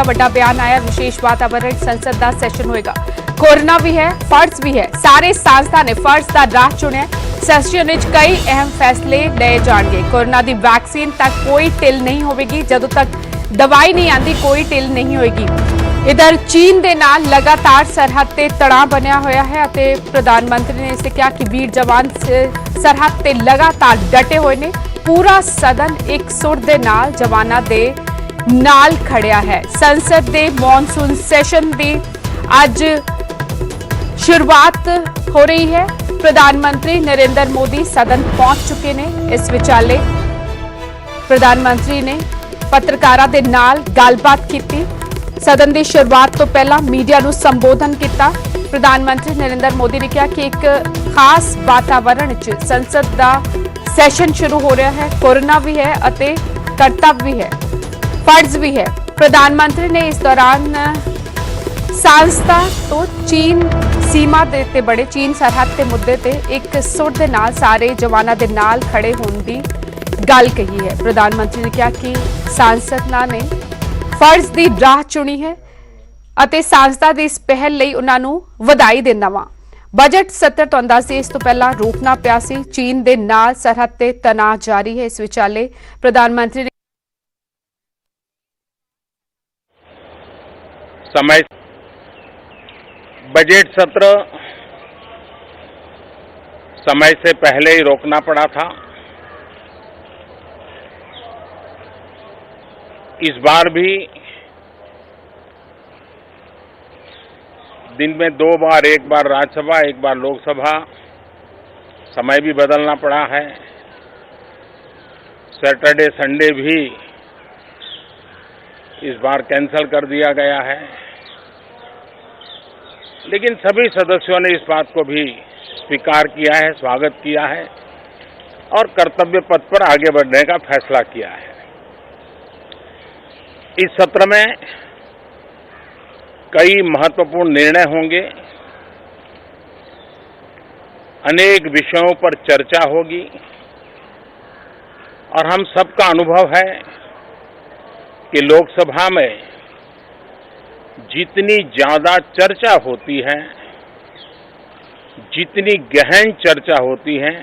का बड़ा बयान आया। विशेष वातावरण संसद का सैशन होएगा। कोरोना भी है, फर्ज भी है। सारे सांसदा ने फर्ज का राह चुनिया। सैशन में कई अहम फैसले लिए जाएंगे। कोरोना की वैक्सीन तक कोई ढिल नहीं होगी। जदों तक दवाई नहीं आती कोई ढिल नहीं होगी। इधर चीन के नाल लगातार सरहद से तनाव बनया होया है। प्रधानमंत्री ने इसे कहा कि वीर जवान सरहद से लगातार डटे हुए ने। पूरा सदन एक सुर दे नाल जवाना दे नाल खड़िया है। संसद के मॉनसून सैशन की अज शुरुआत हो रही है। प्रधानमंत्री नरेंद्र मोदी सदन पहुंच चुके ने। इस विचाले प्रधानमंत्री ने पत्रकारों के नाल गलबात की। सदन की शुरुआत तो पहला मीडिया को संबोधन किया। प्रधानमंत्री नरेंद्र मोदी ने कहा कि एक खास वातावरण च संसद का सैशन शुरू हो रहा है। कोरोना भी है अते कर्तव्य भी है, फर्ज भी है। प्रधानमंत्री ने इस दौरान सांसदा तो चीन सीमा देते बड़े चीन सरहद के मुद्दे ते एक सुर दे नाल सारे जवानों के नाल खड़े होने की गल कही है। प्रधानमंत्री ने कहा कि सांसदा ने फर्ज की राह चुनी है अते सांसदा की इस पहल लई उन्हां नूं वधाई दिंदा वां। बजट सत्र तो अंदाजे इस तो पहला रोकना पिया सी। चीन दे नाल सरहद ते तनाव जारी है। इस विचाले प्रधानमंत्री ने समय बजट सत्र समय से पहले ही रोकना पड़ा था। इस बार भी दिन में 2 बार, एक बार राज्यसभा एक बार लोकसभा, समय भी बदलना पड़ा है। सैटरडे संडे भी इस बार कैंसिल कर दिया गया है। लेकिन सभी सदस्यों ने इस बात को भी स्वीकार किया है, स्वागत किया है और कर्तव्य पथ पर आगे बढ़ने का फैसला किया है। इस सत्र में कई महत्वपूर्ण निर्णय होंगे। अनेक विषयों पर चर्चा होगी और हम सबका अनुभव है कि लोकसभा में जितनी ज्यादा चर्चा होती है, जितनी गहन चर्चा होती है,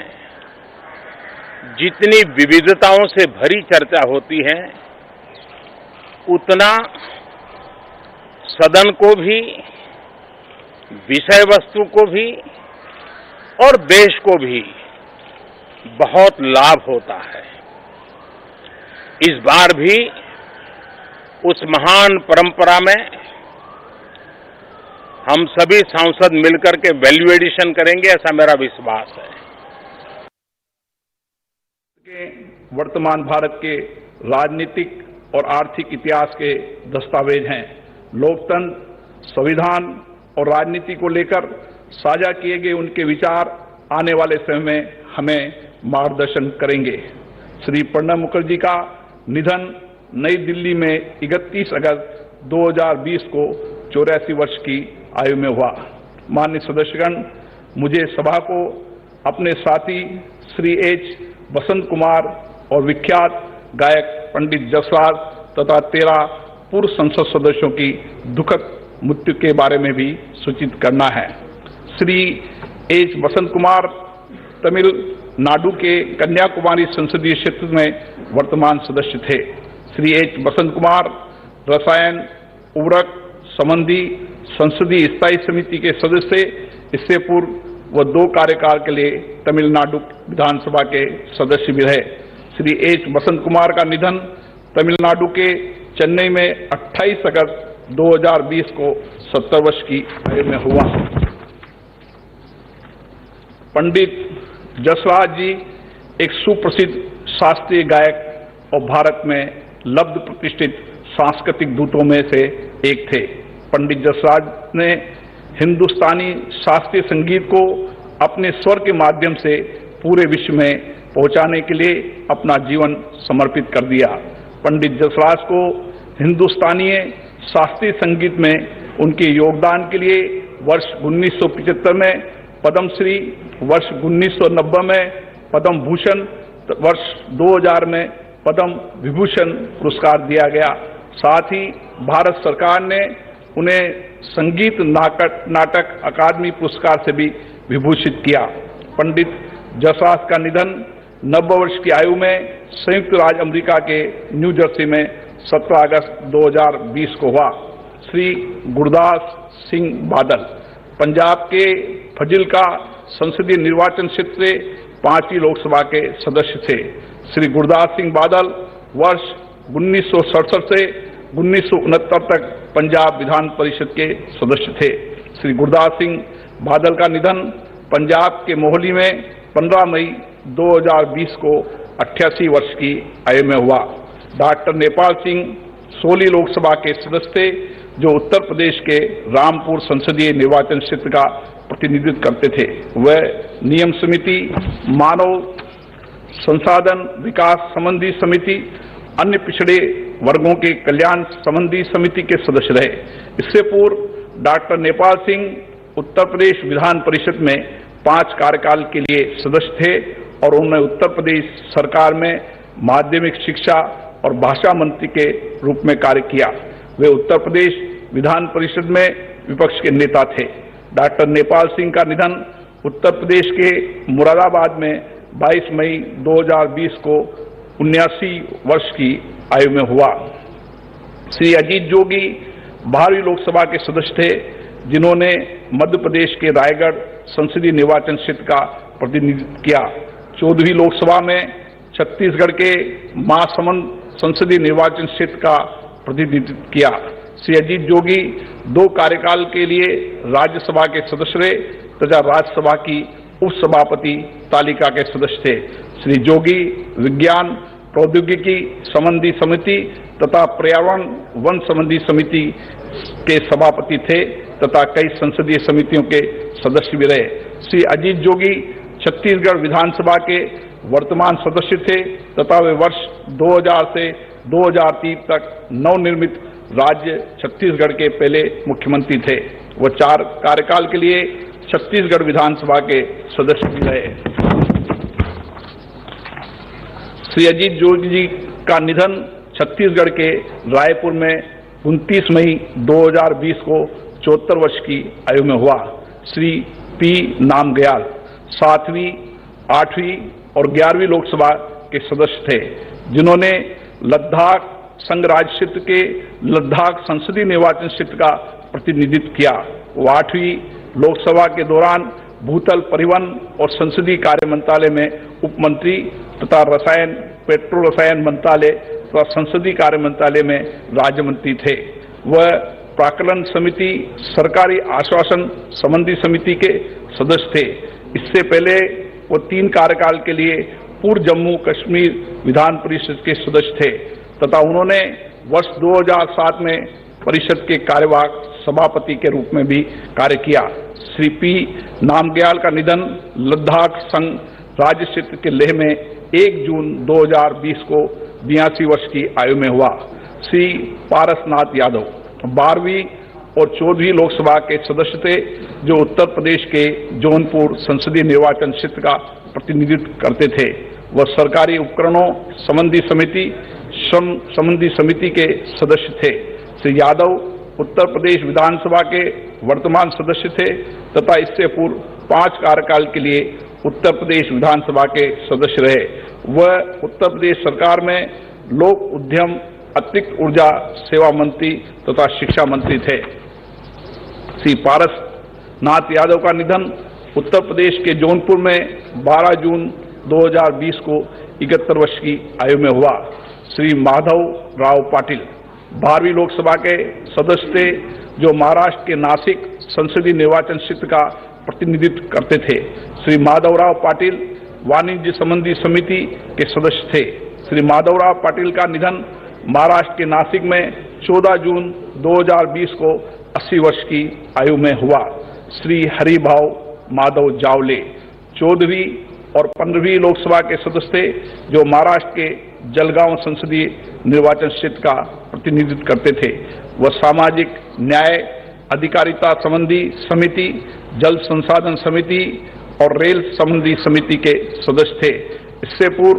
जितनी विविधताओं से भरी चर्चा होती है, उतना सदन को भी, विषय वस्तु को भी और देश को भी बहुत लाभ होता है। इस बार भी उस महान परंपरा में हम सभी सांसद मिलकर के वैल्यू एडिशन करेंगे, ऐसा मेरा विश्वास है। वर्तमान भारत के राजनीतिक और आर्थिक इतिहास के दस्तावेज हैं। लोकतंत्र, संविधान और राजनीति को लेकर साझा किए गए उनके विचार आने वाले समय में हमें मार्गदर्शन करेंगे। श्री प्रणब मुखर्जी का निधन नई दिल्ली में 31 अगस्त 2020 को 84 वर्ष की आयु में हुआ। माननीय सदस्यगण, मुझे सभा को अपने साथी श्री एच बसंत कुमार और विख्यात गायक पंडित जसराज तथा 13 पूर्व संसद सदस्यों की दुखद मृत्यु के बारे में भी सूचित करना है। श्री एच बसंत कुमार तमिलनाडु के कन्याकुमारी संसदीय क्षेत्र में वर्तमान सदस्य थे। श्री एच बसंत कुमार रसायन उर्वरक संबंधी संसदीय स्थायी समिति के सदस्य। इससे पूर्व वह 2 कार्यकाल के लिए तमिलनाडु विधानसभा के सदस्य भी रहे। श्री एच बसंत कुमार का निधन तमिलनाडु के चेन्नई में 28 अगस्त 2020 को 70 वर्ष की आयु में हुआ। पंडित जसराज जी एक सुप्रसिद्ध शास्त्रीय गायक और भारत में लब्ध प्रतिष्ठित सांस्कृतिक दूतों में से एक थे। पंडित जसराज ने हिंदुस्तानी शास्त्रीय संगीत को अपने स्वर के माध्यम से पूरे विश्व में पहुंचाने के लिए अपना जीवन समर्पित कर दिया। पंडित जसराज को हिंदुस्तानी शास्त्रीय संगीत में उनके योगदान के लिए वर्ष 1975 में पद्मश्री, वर्ष 1990 में पद्म भूषण, वर्ष 2000 में पद्म विभूषण पुरस्कार दिया गया। साथ ही भारत सरकार ने उन्हें संगीत नाटक अकादमी पुरस्कार से भी विभूषित किया। पंडित जसराज का निधन 90 वर्ष की आयु में संयुक्त राज्य अमेरिका के न्यू जर्सी में 17 अगस्त 2020 को हुआ। श्री गुरदास सिंह बादल पंजाब के फजिल्का संसदीय निर्वाचन क्षेत्र से 5वीं लोकसभा के सदस्य थे। श्री गुरदास सिंह बादल वर्ष 1967 से 1969 तक पंजाब विधान परिषद के सदस्य थे। श्री गुरदास सिंह बादल का निधन पंजाब के मोहाली में 15 मई 2020 को 88 वर्ष की आयु में हुआ। डॉक्टर नेपाल सिंह सोली लोकसभा के सदस्य थे, जो उत्तर प्रदेश के रामपुर संसदीय निर्वाचन क्षेत्र का प्रतिनिधित्व करते थे। वह नियम समिति, मानव संसाधन विकास संबंधी समिति, अन्य पिछड़े वर्गों के कल्याण संबंधी समिति के सदस्य रहे। इससे पूर्व डॉक्टर नेपाल सिंह उत्तर प्रदेश विधान परिषद में 5 कार्यकाल के लिए सदस्य थे और उन्होंने उत्तर प्रदेश सरकार में माध्यमिक शिक्षा और भाषा मंत्री के रूप में कार्य किया। वे उत्तर प्रदेश विधान परिषद में विपक्ष के नेता थे। डॉक्टर नेपाल सिंह का निधन उत्तर प्रदेश के मुरादाबाद में 22 मई 2020 को 79 वर्ष की आयु में हुआ। श्री अजीत जोगी 12वीं लोकसभा के सदस्य थे, जिन्होंने मध्य प्रदेश के रायगढ़ संसदीय निर्वाचन क्षेत्र का प्रतिनिधित्व किया। 14वीं लोकसभा में छत्तीसगढ़ के महासमुंद संसदीय निर्वाचन क्षेत्र का प्रतिनिधित्व किया। श्री अजीत जोगी 2 कार्यकाल के लिए राज्यसभा के सदस्य रहे तथा राज्यसभा की उपसभापति तालिका के सदस्य थे। श्री जोगी विज्ञान प्रौद्योगिकी संबंधी समिति तथा पर्यावरण वन संबंधी समिति के सभापति थे तथा कई संसदीय समितियों के सदस्य भी रहे। श्री अजीत जोगी छत्तीसगढ़ विधानसभा के वर्तमान सदस्य थे तथा वे वर्ष 2000 से 2003 तक नवनिर्मित राज्य छत्तीसगढ़ के पहले मुख्यमंत्री थे। वह 4 कार्यकाल के लिए छत्तीसगढ़ विधानसभा के सदस्य भी रहे। श्री अजीत जोगी जी का निधन छत्तीसगढ़ के रायपुर में 29 मई 2020 को 74 वर्ष की आयु में हुआ। श्री पी नामग्याल 7वीं, 8वीं और 11वीं लोकसभा के सदस्य थे, जिन्होंने लद्दाख संघ राज्य क्षेत्र के लद्दाख संसदीय निर्वाचन क्षेत्र का प्रतिनिधित्व किया। वो 8वीं लोकसभा के दौरान भूतल परिवहन और संसदीय कार्य मंत्रालय में उप मंत्री तथा रसायन पेट्रो रसायन मंत्रालय तथा संसदीय कार्य मंत्रालय में राज्य मंत्री थे। वह प्राक्कलन समिति, सरकारी आश्वासन संबंधी समिति के सदस्य थे। इससे पहले वो 3 कार्यकाल के लिए पूर्व जम्मू कश्मीर विधान परिषद के सदस्य थे तथा उन्होंने वर्ष 2007 में परिषद के कार्यवाहक सभापति के रूप में भी कार्य किया। श्री पी नामग्याल का निधन लद्दाख संघ राज्य क्षेत्र के लेह में 1 जून 2020 को 82 वर्ष की आयु में हुआ। श्री पारसनाथ यादव 12वीं और 14वीं लोकसभा के सदस्य थे, जो उत्तर प्रदेश के जौनपुर संसदीय निर्वाचन क्षेत्र का प्रतिनिधित्व करते थे। वह सरकारी उपकरणों संबंधी समिति, श्रम संबंधी समिति के सदस्य थे। श्री यादव उत्तर प्रदेश विधानसभा के वर्तमान सदस्य थे तथा इससे पूर्व 5 कार्यकाल के लिए उत्तर प्रदेश विधानसभा के सदस्य रहे। वह उत्तर प्रदेश सरकार में लोक उद्यम, अतिरिक्त ऊर्जा सेवा मंत्री तथा शिक्षा मंत्री थे। श्री पारसनाथ यादव का निधन उत्तर प्रदेश के जौनपुर में 12 जून 2020 को 71 वर्ष की आयु में हुआ। श्री माधव राव पाटिल 12वीं लोकसभा के सदस्य थे, जो महाराष्ट्र के नासिक संसदीय निर्वाचन क्षेत्र का प्रतिनिधित्व करते थे। श्री माधवराव पाटिल वाणिज्य संबंधी समिति के सदस्य थे। श्री माधवराव पाटिल का निधन महाराष्ट्र के नासिक में 14 जून 2020 को 80 वर्ष की आयु में हुआ। श्री हरिभाव माधव जावले 14वीं और 15वीं लोकसभा के सदस्य थे, जो महाराष्ट्र के जलगांव संसदीय निर्वाचन क्षेत्र का प्रतिनिधित्व करते थे। वह सामाजिक न्याय, अधिकारिता संबंधी समिति, जल संसाधन समिति और रेल संबंधी समिति के सदस्य थे। इससे पूर्व